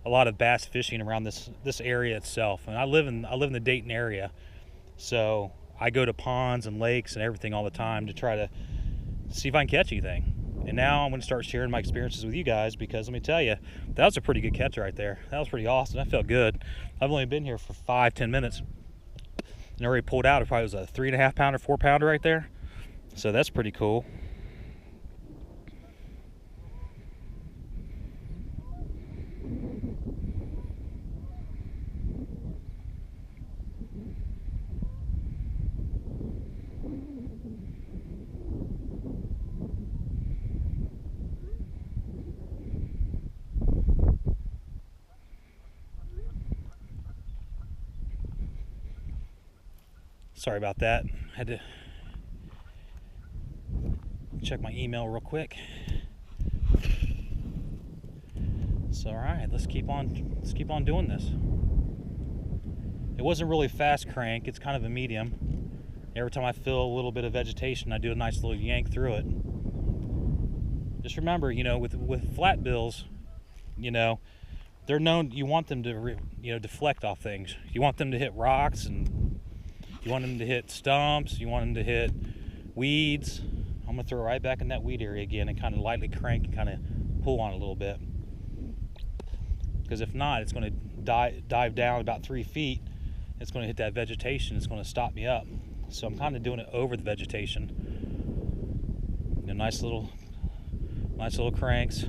a lot of bass fishing around this area itself. And I live in the Dayton area, so I go to ponds and lakes and everything all the time to try to see if I can catch anything. And now I'm going to start sharing my experiences with you guys, because let me tell you, that was a pretty good catch right there. That was pretty awesome. That felt good. I've only been here for 5-10 minutes and already pulled out. It probably was a 3.5 pounder, 4 pounder right there. So that's pretty cool. Sorry about that. I had to check my email real quick. So all right, let's keep on doing this. It wasn't really fast crank, it's kind of a medium. Every time I feel a little bit of vegetation, I do a nice little yank through it. Just remember, with flat bills, they're known, you want them to deflect off things. You want them to hit rocks, and you want them to hit stumps, you want them to hit weeds. I'm going to throw it right back in that weed area again and kind of lightly crank and kind of pull on it a little bit. Because if not, it's going to dive down about 3 feet. It's going to hit that vegetation. It's going to stop me up. So I'm kind of doing it over the vegetation. Nice little cranks.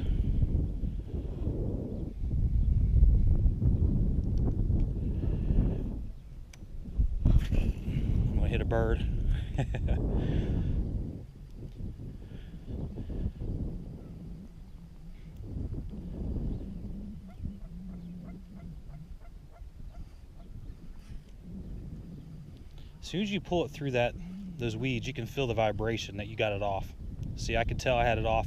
I'm going to hit a bird. As soon as you pull it through those weeds, you can feel the vibration that you got it off. See, I could tell I had it off.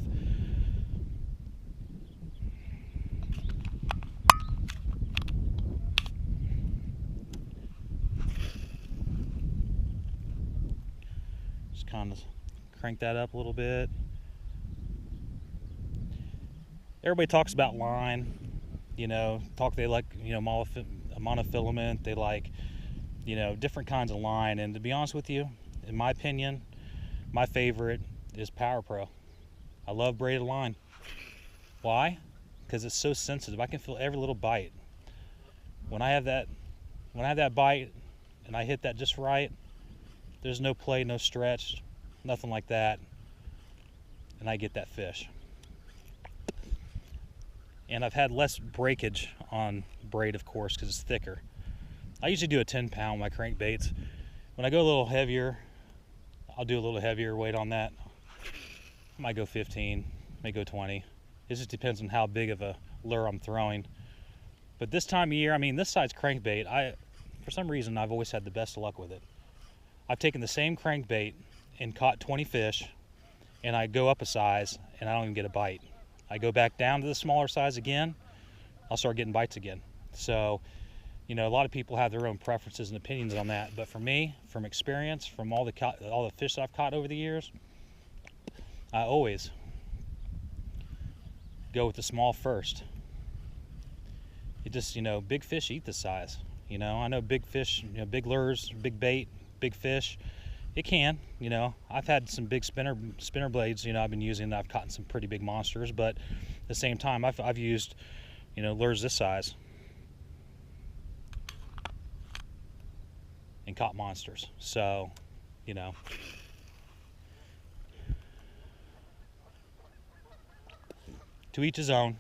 Just kind of crank that up a little bit. Everybody talks about line, they like, monofilament, they like, different kinds of line. And to be honest with you, in my opinion, my favorite is Power Pro. I love braided line. Why? Because it's so sensitive. I can feel every little bite. When I have that bite and I hit that just right, there's no play, no stretch, nothing like that, and I get that fish. And I've had less breakage on braid, of course, because it's thicker. I usually do a 10 pound my crankbaits. When I go a little heavier, I'll do a little heavier weight on that. I might go 15, may go 20. It just depends on how big of a lure I'm throwing. But this time of year, this size crankbait, for some reason, I've always had the best luck with it. I've taken the same crankbait and caught 20 fish, and I go up a size and I don't even get a bite. I go back down to the smaller size again, I'll start getting bites again. So, a lot of people have their own preferences and opinions on that, but for me, from experience, from all the fish that I've caught over the years, I always go with the small first. It just, big fish eat this size. I know big fish, big lures, big bait, big fish. It can, I've had some big spinner blades, I've been using. I've caught some pretty big monsters, but at the same time, I've used, lures this size and caught monsters. So, to each his own.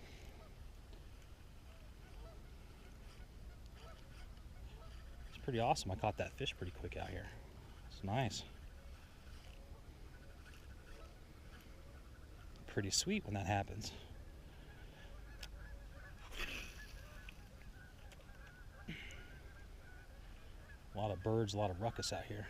It's pretty awesome. I caught that fish pretty quick out here. It's nice. Pretty sweet when that happens. A lot of birds, a lot of ruckus out here.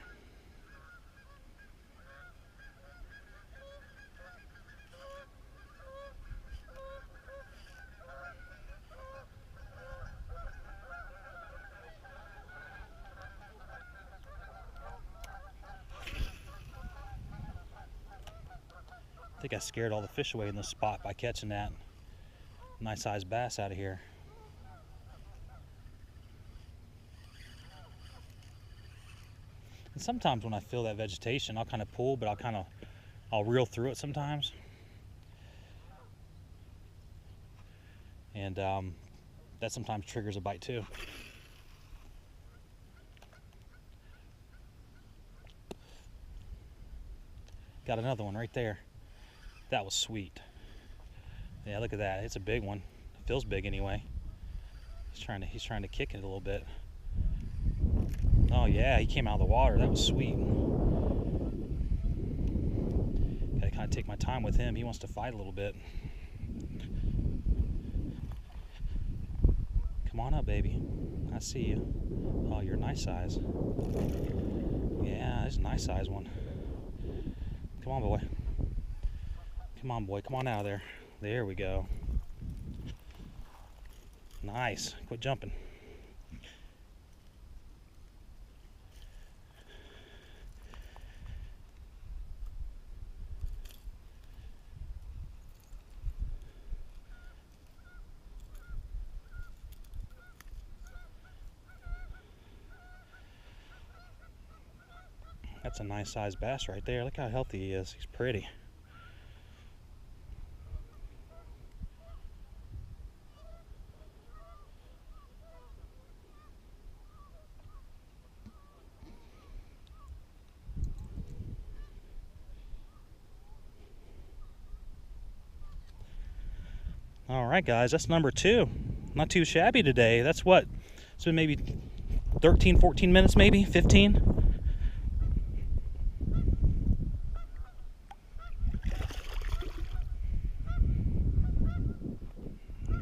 I think I scared all the fish away in this spot by catching that nice sized bass out of here. And sometimes when I feel that vegetation, I'll kind of pull, but I'll reel through it sometimes. And that sometimes triggers a bite too. Got another one right there. That was sweet. Yeah, look at that. It's a big one. It feels big anyway. He's trying to kick it a little bit. Oh yeah, he came out of the water. That was sweet. Gotta kind of take my time with him. He wants to fight a little bit. Come on up, baby. I see you. Oh, you're a nice size. Yeah, it's a nice size one. Come on, boy. Come on, boy. Come on out of there. There we go. Nice. Quit jumping. That's a nice sized bass right there. Look how healthy he is. He's pretty. All right, guys, that's number 2. Not too shabby today. That's what? It's been maybe 13, 14 minutes, maybe 15.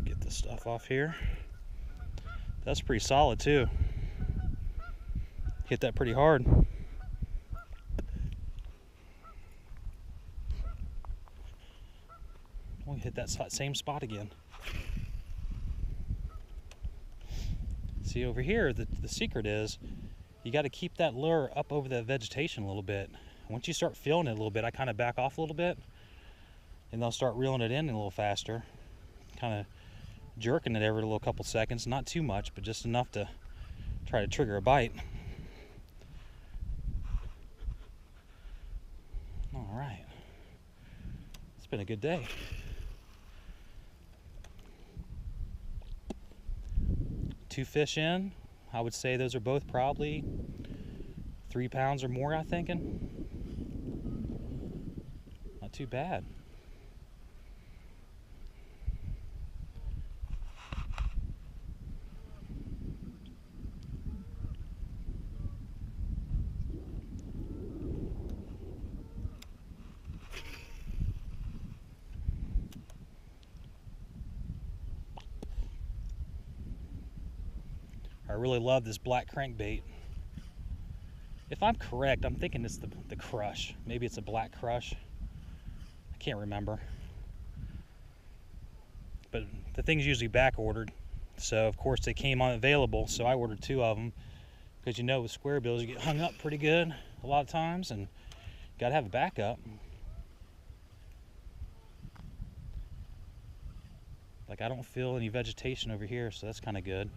Get this stuff off here. That's pretty solid too. Hit that pretty hard. We hit that same spot again. See over here, the secret is you got to keep that lure up over the vegetation a little bit. Once you start feeling it a little bit, I kind of back off a little bit, and they'll start reeling it in a little faster. Kind of jerking it every little couple seconds, not too much, but just enough to try to trigger a bite. All right, it's been a good day. Two fish in. I would say those are both probably 3 pounds or more, I'm thinking. Not too bad. I really love this black crankbait. If I'm correct, I'm thinking it's the crush. Maybe it's a black crush. I can't remember. But the thing's usually back ordered. So of course they came on available, so I ordered 2 of them. Because you know with square bills you get hung up pretty good a lot of times, and you gotta have a backup. Like I don't feel any vegetation over here, so that's kind of good.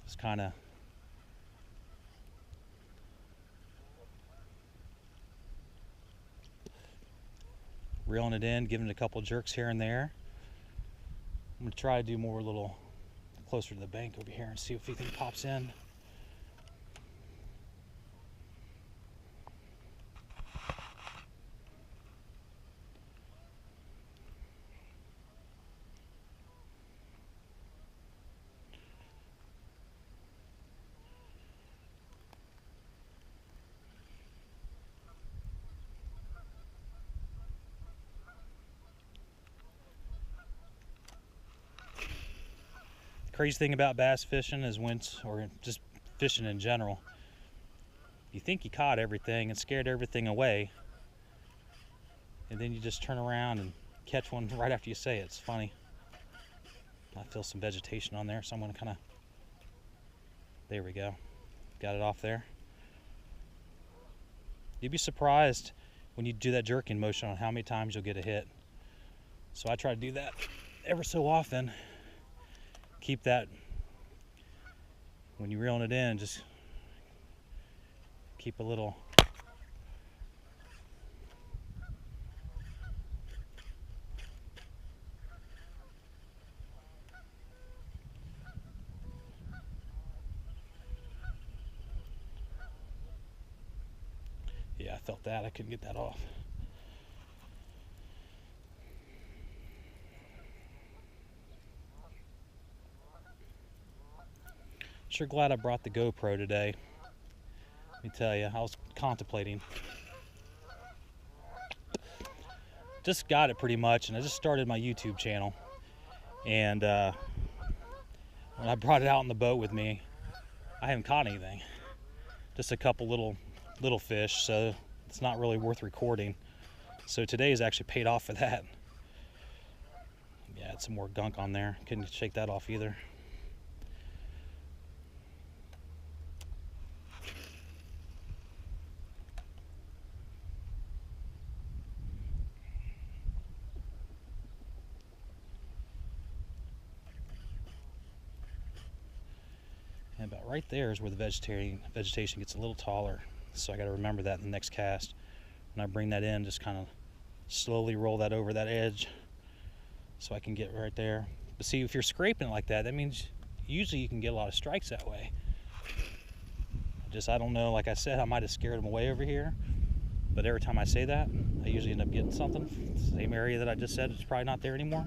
Just kind of reeling it in, giving it a couple jerks here and there. I'm going to try to do more a little closer to the bank over here and see if anything pops in. Crazy thing about bass fishing is or just fishing in general, you think you caught everything and scared everything away, and then you just turn around and catch one right after you say it. It's funny. I feel some vegetation on there, so I'm going to kind of, there we go, got it off there. You'd be surprised when you do that jerking motion on how many times you'll get a hit. So I try to do that ever so often. Keep that, when you're reeling it in, just keep a little. Yeah, I felt that. I couldn't get that off. Sure glad I brought the GoPro today. Let me tell you, I was contemplating. Just got it pretty much, and I just started my YouTube channel. And when I brought it out on the boat with me, I haven't caught anything. Just a couple little fish, so it's not really worth recording. So today has actually paid off for that. Yeah, had some more gunk on there. Couldn't shake that off either. And about right there is where the vegetation gets a little taller. So I got to remember that in the next cast. When I bring that in, just kind of slowly roll that over that edge so I can get right there. But see, if you're scraping it like that, that means usually you can get a lot of strikes that way. I don't know, like I said, I might have scared them away over here, but every time I say that, I usually end up getting something. Same area that I just said, it's probably not there anymore.